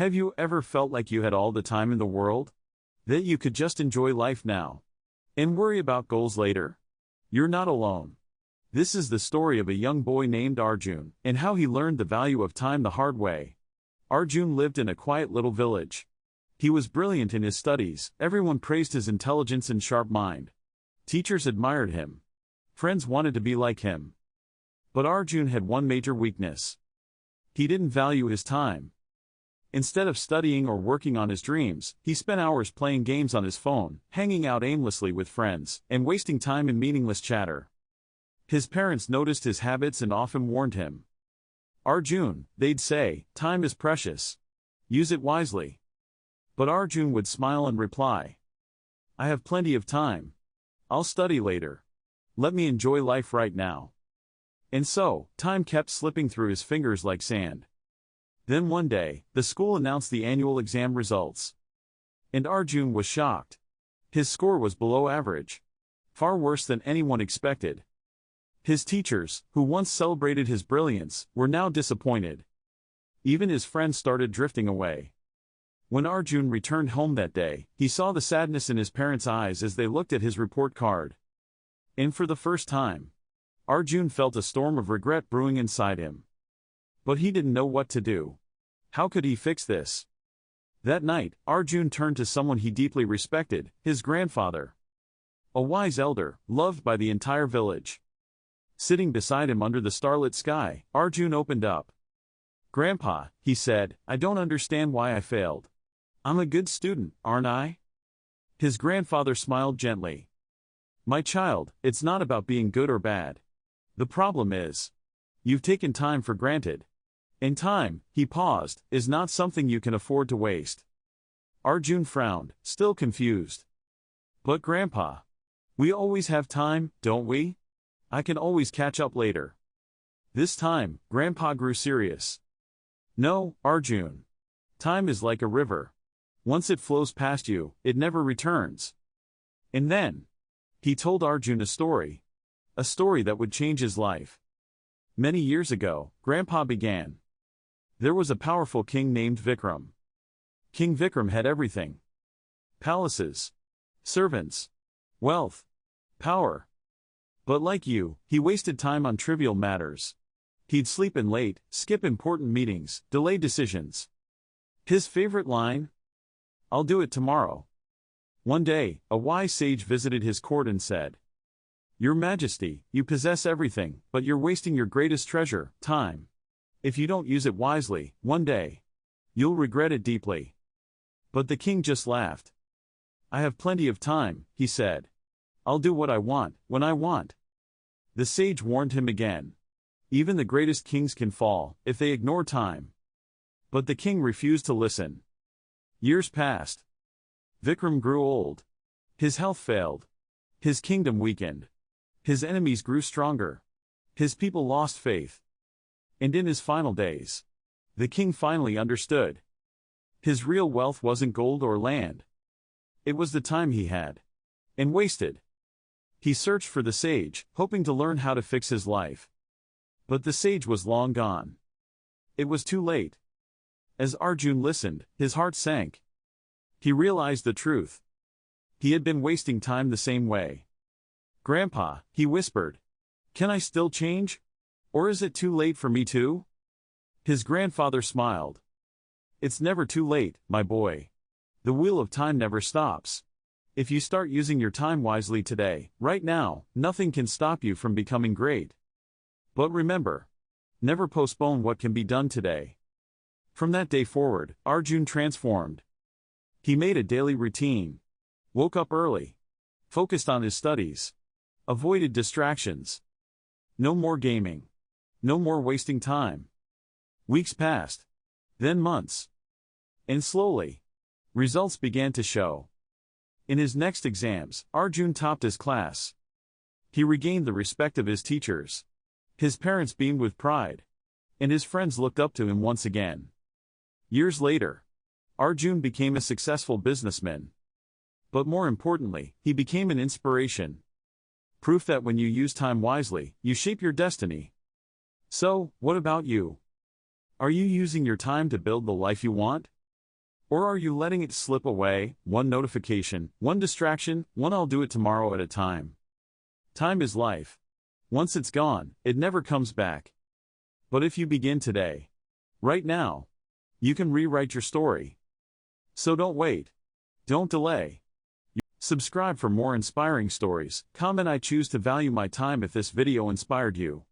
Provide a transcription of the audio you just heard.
Have you ever felt like you had all the time in the world? That you could just enjoy life now and worry about goals later? You're not alone. This is the story of a young boy named Arjun and how he learned the value of time the hard way. Arjun lived in a quiet little village. He was brilliant in his studies, everyone praised his intelligence and sharp mind. Teachers admired him. Friends wanted to be like him. But Arjun had one major weakness. He didn't value his time. Instead of studying or working on his dreams, he spent hours playing games on his phone, hanging out aimlessly with friends, and wasting time in meaningless chatter. His parents noticed his habits and often warned him. "Arjun," they'd say, "time is precious. Use it wisely." But Arjun would smile and reply, "I have plenty of time. I'll study later. Let me enjoy life right now." And so, time kept slipping through his fingers like sand. Then one day, the school announced the annual exam results. And Arjun was shocked. His score was below average. Far worse than anyone expected. His teachers, who once celebrated his brilliance, were now disappointed. Even his friends started drifting away. When Arjun returned home that day, he saw the sadness in his parents' eyes as they looked at his report card. And for the first time, Arjun felt a storm of regret brewing inside him. But he didn't know what to do. How could he fix this? That night, Arjun turned to someone he deeply respected, his grandfather. A wise elder, loved by the entire village. Sitting beside him under the starlit sky, Arjun opened up. "Grandpa," he said, "I don't understand why I failed. I'm a good student, aren't I?" His grandfather smiled gently. "My child, it's not about being good or bad. The problem is, you've taken time for granted. And time," he paused, "is not something you can afford to waste." Arjun frowned, still confused. "But Grandpa, we always have time, don't we? I can always catch up later." This time, Grandpa grew serious. "No, Arjun. Time is like a river. Once it flows past you, it never returns." And then, he told Arjun a story. A story that would change his life. Many years ago, Grandpa began. There was a powerful king named Vikram. King Vikram had everything. Palaces, servants, wealth, power. But like you, he wasted time on trivial matters. He'd sleep in late, skip important meetings, delay decisions. His favorite line? "I'll do it tomorrow." One day, a wise sage visited his court and said, "Your Majesty, you possess everything, but you're wasting your greatest treasure, time. If you don't use it wisely, one day, you'll regret it deeply." But the king just laughed. "I have plenty of time," he said. "I'll do what I want, when I want." The sage warned him again. Even the greatest kings can fall, if they ignore time. But the king refused to listen. Years passed. Vikram grew old. His health failed. His kingdom weakened. His enemies grew stronger. His people lost faith. And in his final days, the king finally understood. His real wealth wasn't gold or land. It was the time he had. And wasted. He searched for the sage, hoping to learn how to fix his life. But the sage was long gone. It was too late. As Arjun listened, his heart sank. He realized the truth. He had been wasting time the same way. "Grandpa," he whispered, "can I still change? Or is it too late for me too?" His grandfather smiled. "It's never too late, my boy. The wheel of time never stops. If you start using your time wisely today, right now, nothing can stop you from becoming great. But remember, never postpone what can be done today." From that day forward, Arjun transformed. He made a daily routine. Woke up early. Focused on his studies. Avoided distractions. No more gaming. No more wasting time. Weeks passed. Then months. And slowly, results began to show. In his next exams, Arjun topped his class. He regained the respect of his teachers. His parents beamed with pride. And his friends looked up to him once again. Years later, Arjun became a successful businessman. But more importantly, he became an inspiration. Proof that when you use time wisely, you shape your destiny. So, what about you? Are you using your time to build the life you want? Or are you letting it slip away, one notification, one distraction, one I'll do it tomorrow at a time? Time is life. Once it's gone, it never comes back. But if you begin today, right now, you can rewrite your story. So don't wait. Don't delay. Subscribe for more inspiring stories. Comment I choose to value my time if this video inspired you.